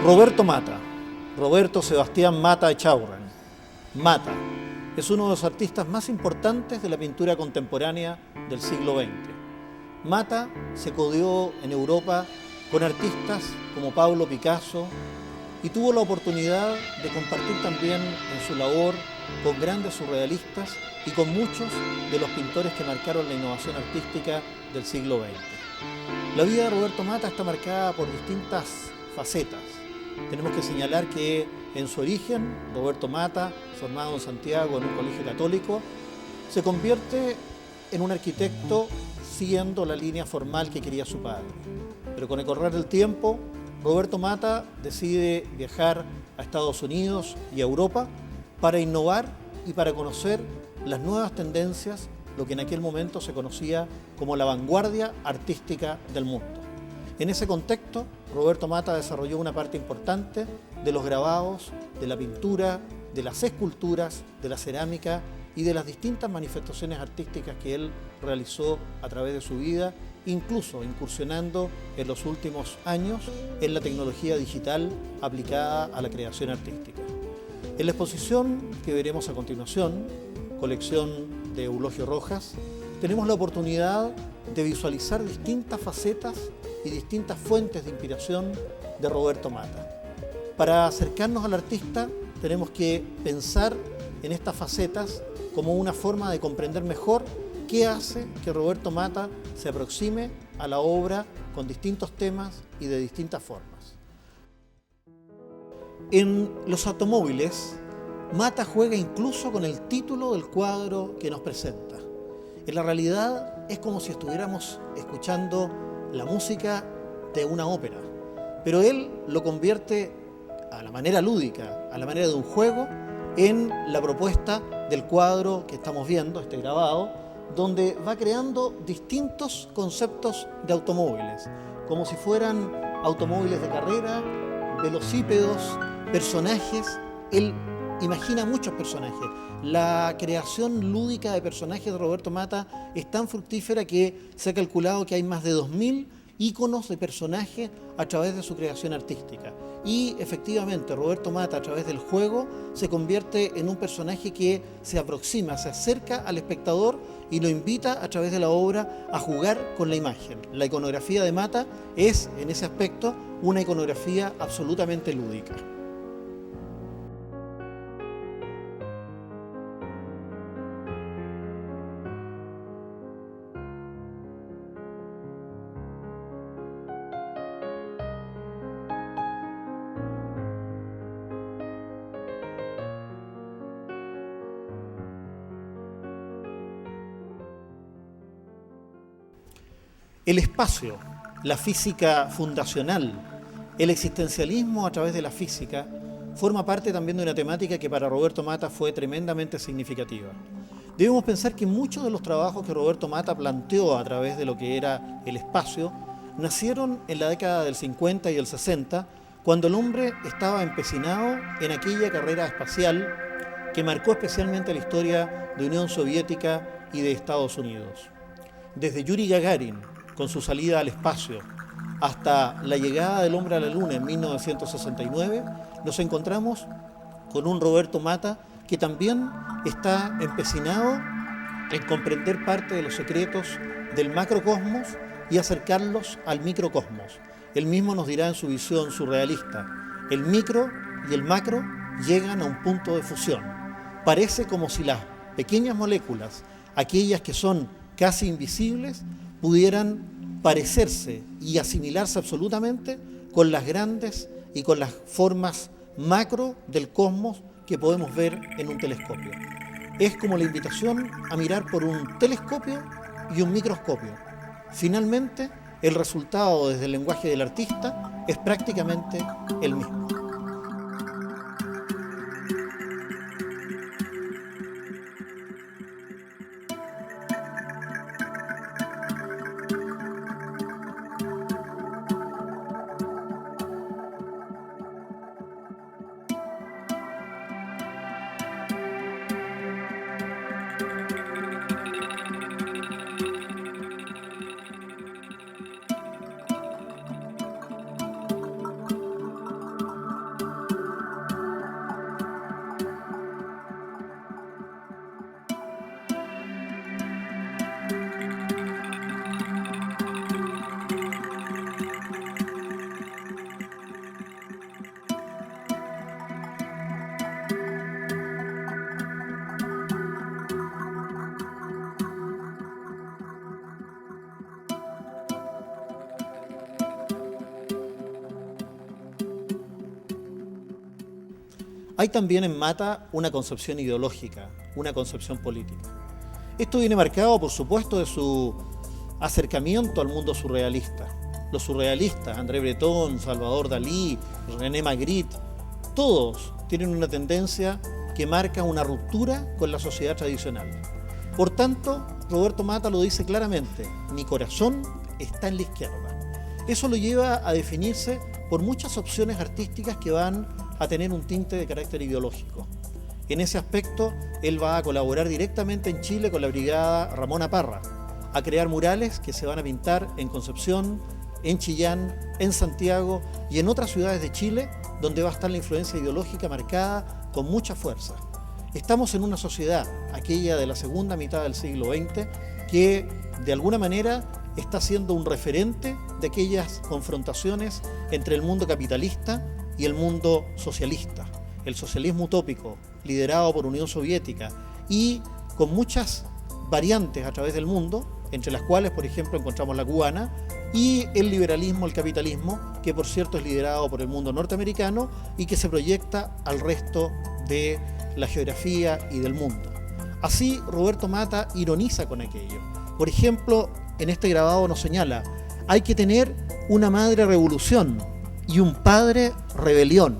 Roberto Mata, Roberto Sebastián Mata Echaurren. Mata es uno de los artistas más importantes de la pintura contemporánea del siglo XX. Mata se codió en Europa con artistas como Pablo Picasso y tuvo la oportunidad de compartir también en su labor con grandes surrealistas y con muchos de los pintores que marcaron la innovación artística del siglo XX. La vida de Roberto Mata está marcada por distintas facetas. Tenemos que señalar que en su origen, Roberto Mata, formado en Santiago en un colegio católico, se convierte en un arquitecto siguiendo la línea formal que quería su padre. Pero con el correr del tiempo, Roberto Mata decide viajar a Estados Unidos y a Europa para innovar y para conocer las nuevas tendencias, lo que en aquel momento se conocía como la vanguardia artística del mundo. En ese contexto, Roberto Mata desarrolló una parte importante de los grabados, de la pintura, de las esculturas, de la cerámica y de las distintas manifestaciones artísticas que él realizó a través de su vida, incluso incursionando en los últimos años en la tecnología digital aplicada a la creación artística. En la exposición que veremos a continuación, colección de Eulogio Rojas, tenemos la oportunidad de visualizar distintas facetas y distintas fuentes de inspiración de Roberto Mata. Para acercarnos al artista tenemos que pensar en estas facetas como una forma de comprender mejor qué hace que Roberto Mata se aproxime a la obra con distintos temas y de distintas formas. En los automóviles, Mata juega incluso con el título del cuadro que nos presenta. En la realidad es como si estuviéramos escuchando la música de una ópera, pero él lo convierte a la manera lúdica, a la manera de un juego, en la propuesta del cuadro que estamos viendo, este grabado, donde va creando distintos conceptos de automóviles, como si fueran automóviles de carrera, velocípedos, personajes. Él imagina muchos personajes. La creación lúdica de personajes de Roberto Mata es tan fructífera que se ha calculado que hay más de 2000 íconos de personajes a través de su creación artística. Y efectivamente Roberto Mata, a través del juego, se convierte en un personaje que se aproxima, se acerca al espectador y lo invita a través de la obra a jugar con la imagen. La iconografía de Mata es, en ese aspecto, una iconografía absolutamente lúdica. El espacio, la física fundacional, el existencialismo a través de la física, forma parte también de una temática que para Roberto Mata fue tremendamente significativa. Debemos pensar que muchos de los trabajos que Roberto Mata planteó a través de lo que era el espacio nacieron en la década del 50 y el 60, cuando el hombre estaba empecinado en aquella carrera espacial que marcó especialmente la historia de Unión Soviética y de Estados Unidos. Desde Yuri Gagarin, con su salida al espacio, hasta la llegada del hombre a la Luna en 1969, nos encontramos con un Roberto Mata que también está empecinado en comprender parte de los secretos del macrocosmos y acercarlos al microcosmos. Él mismo nos dirá en su visión surrealista: el micro y el macro llegan a un punto de fusión. Parece como si las pequeñas moléculas, aquellas que son casi invisibles, pudieran parecerse y asimilarse absolutamente con las grandes y con las formas macro del cosmos que podemos ver en un telescopio. Es como la invitación a mirar por un telescopio y un microscopio. Finalmente, el resultado desde el lenguaje del artista es prácticamente el mismo. hay también en Mata una concepción ideológica, una concepción política. Esto viene marcado, por supuesto, de su acercamiento al mundo surrealista. Los surrealistas, André Breton, Salvador Dalí, René Magritte, todos tienen una tendencia que marca una ruptura con la sociedad tradicional. Por tanto, Roberto Mata lo dice claramente: mi corazón está en la izquierda. Eso lo lleva a definirse por muchas opciones artísticas que van a tener un tinte de carácter ideológico. En ese aspecto, él va a colaborar directamente en Chile con la brigada Ramona Parra, a crear murales que se van a pintar en Concepción, en Chillán, en Santiago y en otras ciudades de Chile, donde va a estar la influencia ideológica marcada con mucha fuerza. Estamos en una sociedad, aquella de la segunda mitad del siglo XX, que de alguna manera está siendo un referente de aquellas confrontaciones entre el mundo capitalista y el mundo socialista. El socialismo utópico, liderado por Unión Soviética y con muchas variantes a través del mundo, entre las cuales, por ejemplo, encontramos la cubana, y el liberalismo, el capitalismo, que por cierto es liderado por el mundo norteamericano y que se proyecta al resto de la geografía y del mundo. Así, Roberto Mata ironiza con aquello. Por ejemplo, en este grabado nos señala: hay que tener una madre revolución y un padre rebelión.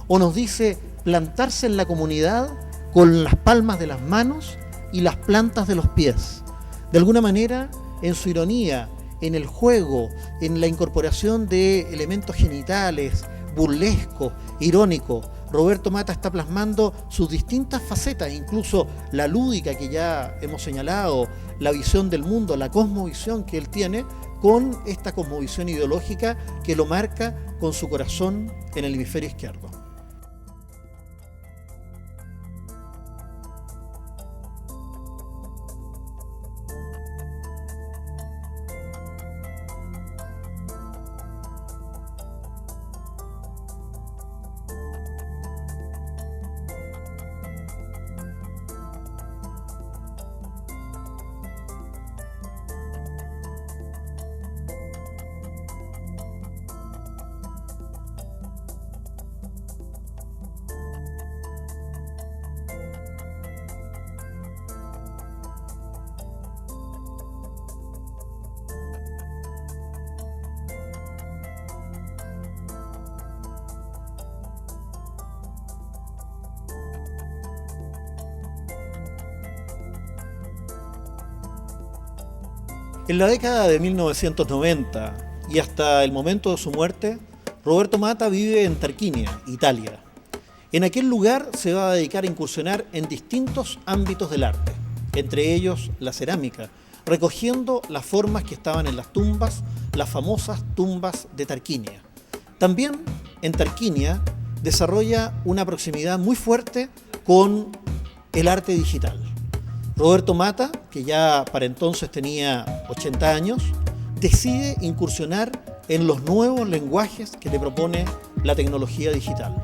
O nos dice: plantarse en la comunidad con las palmas de las manos y las plantas de los pies. De alguna manera, en su ironía, en el juego, en la incorporación de elementos genitales, burlescos, irónicos, Roberto Mata está plasmando sus distintas facetas, incluso la lúdica que ya hemos señalado, la visión del mundo, la cosmovisión que él tiene, con esta cosmovisión ideológica que lo marca con su corazón en el hemisferio izquierdo. En la década de 1990 y hasta el momento de su muerte, Roberto Mata vive en Tarquinia, Italia. En aquel lugar se va a dedicar a incursionar en distintos ámbitos del arte, entre ellos la cerámica, recogiendo las formas que estaban en las tumbas, las famosas tumbas de Tarquinia. También en Tarquinia desarrolla una proximidad muy fuerte con el arte digital. Roberto Mata, que ya para entonces tenía 80 años, decide incursionar en los nuevos lenguajes que le propone la tecnología digital.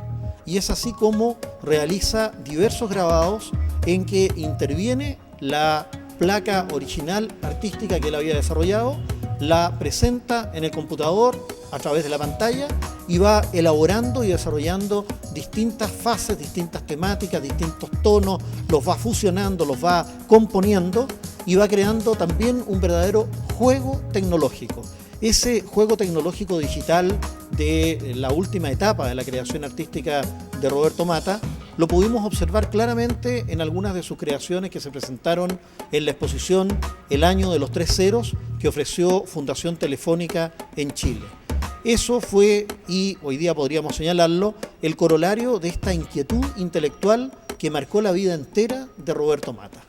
Y es así como realiza diversos grabados en que interviene la placa original artística que él había desarrollado, la presenta en el computador a través de la pantalla y va elaborando y desarrollando distintas fases, distintas temáticas, distintos tonos, los va fusionando, los va componiendo y va creando también un verdadero juego tecnológico. Ese juego tecnológico digital de la última etapa de la creación artística de Roberto Mata lo pudimos observar claramente en algunas de sus creaciones que se presentaron en la exposición El año de los tres ceros que ofreció Fundación Telefónica en Chile. Eso fue, y hoy día podríamos señalarlo, el corolario de esta inquietud intelectual que marcó la vida entera de Roberto Mata.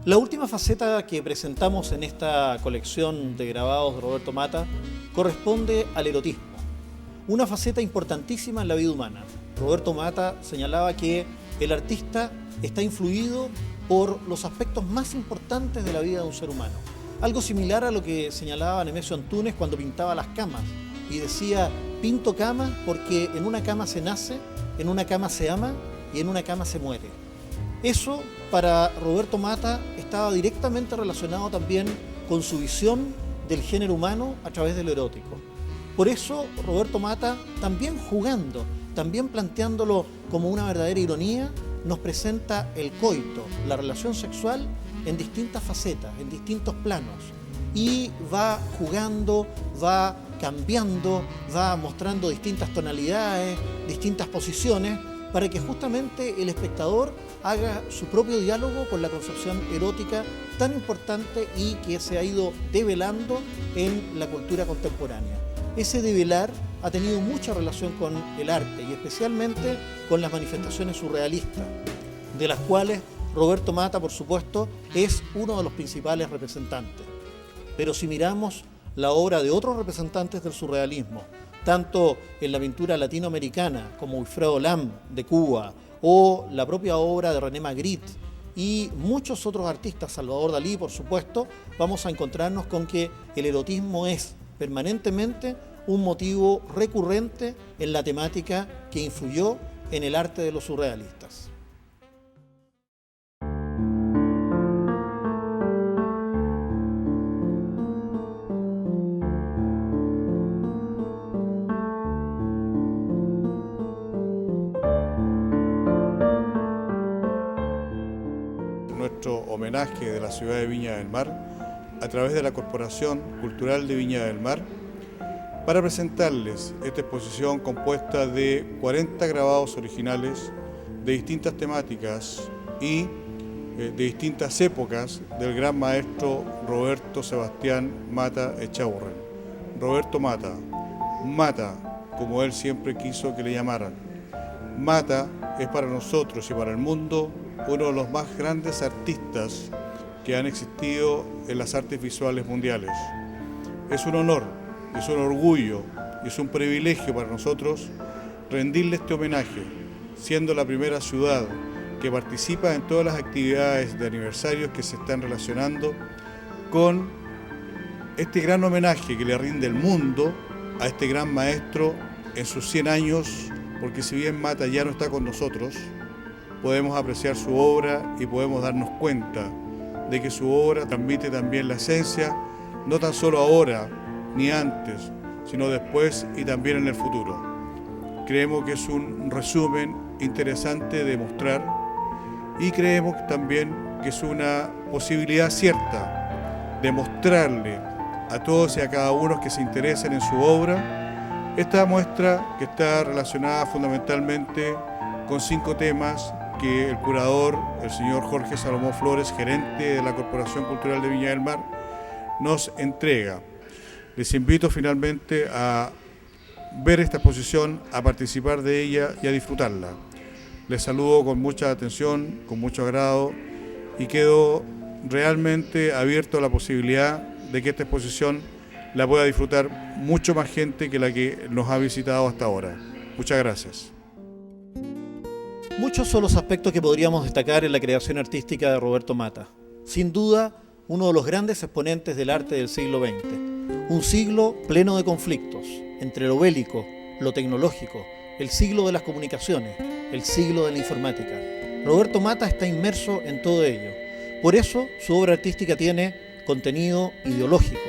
La última faceta que presentamos en esta colección de grabados de Roberto Mata corresponde al erotismo, una faceta importantísima en la vida humana. Roberto Mata señalaba que el artista está influido por los aspectos más importantes de la vida de un ser humano. Algo similar a lo que señalaba Nemesio Antunes cuando pintaba las camas y decía pinto camas porque en una cama se nace, en una cama se ama y en una cama se muere. Eso para Roberto Mata estaba directamente relacionado también con su visión del género humano a través de lo erótico. Por eso Roberto Mata, también jugando, también planteándolo como una verdadera ironía, nos presenta el coito, la relación sexual, en distintas facetas, en distintos planos. Y va jugando, va cambiando, va mostrando distintas tonalidades, distintas posiciones, para que justamente el espectador haga su propio diálogo con la concepción erótica tan importante y que se ha ido develando en la cultura contemporánea. Ese develar ha tenido mucha relación con el arte y especialmente con las manifestaciones surrealistas, de las cuales Roberto Mata, por supuesto, es uno de los principales representantes. Pero si miramos la obra de otros representantes del surrealismo, tanto en la pintura latinoamericana como Wilfredo Lam de Cuba o la propia obra de René Magritte y muchos otros artistas, Salvador Dalí por supuesto, vamos a encontrarnos con que el erotismo es permanentemente un motivo recurrente en la temática que influyó en el arte de los surrealistas. Nuestro homenaje de la ciudad de Viña del Mar a través de la Corporación Cultural de Viña del Mar para presentarles esta exposición compuesta de 40 grabados originales de distintas temáticas y de distintas épocas del gran maestro Roberto Sebastián Mata Echaurren. Roberto Mata, Mata, como él siempre quiso que le llamaran. Mata es para nosotros y para el mundo uno de los más grandes artistas que han existido en las artes visuales mundiales. Es un honor, es un orgullo, es un privilegio para nosotros rendirle este homenaje, siendo la primera ciudad que participa en todas las actividades de aniversarios que se están relacionando con este gran homenaje que le rinde el mundo a este gran maestro en sus 100 años, porque si bien Mata ya no está con nosotros, podemos apreciar su obra y podemos darnos cuenta de que su obra transmite también la esencia, no tan solo ahora ni antes, sino después y también en el futuro. Creemos que es un resumen interesante de mostrar y creemos también que es una posibilidad cierta de mostrarle a todos y a cada uno que se interesen en su obra esta muestra que está relacionada fundamentalmente con 5 temas que el curador, el señor Jorge Salomón Flores, gerente de la Corporación Cultural de Viña del Mar, nos entrega. Les invito finalmente a ver esta exposición, a participar de ella y a disfrutarla. Les saludo con mucha atención, con mucho agrado y quedo realmente abierto a la posibilidad de que esta exposición la pueda disfrutar mucho más gente que la que nos ha visitado hasta ahora. Muchas gracias. Muchos son los aspectos que podríamos destacar en la creación artística de Roberto Mata. Sin duda, uno de los grandes exponentes del arte del siglo XX. Un siglo pleno de conflictos, entre lo bélico, lo tecnológico, el siglo de las comunicaciones, el siglo de la informática. Roberto Mata está inmerso en todo ello. Por eso, su obra artística tiene contenido ideológico,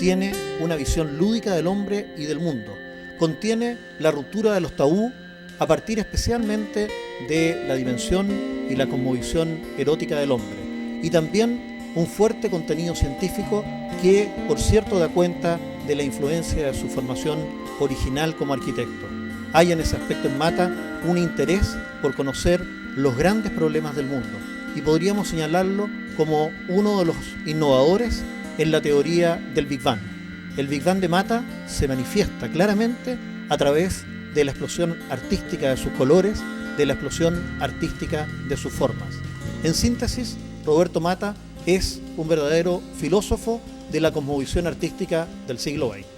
tiene una visión lúdica del hombre y del mundo, contiene la ruptura de los tabú a partir especialmente de la dimensión y la cosmovisión erótica del hombre, y también un fuerte contenido científico que, por cierto, da cuenta de la influencia de su formación original como arquitecto. Hay en ese aspecto en Mata un interés por conocer los grandes problemas del mundo, y podríamos señalarlo como uno de los innovadores en la teoría del Big Bang. El Big Bang de Mata se manifiesta claramente a través de la explosión artística de sus colores, de la explosión artística de sus formas. En síntesis, Roberto Mata es un verdadero filósofo de la cosmovisión artística del siglo XX.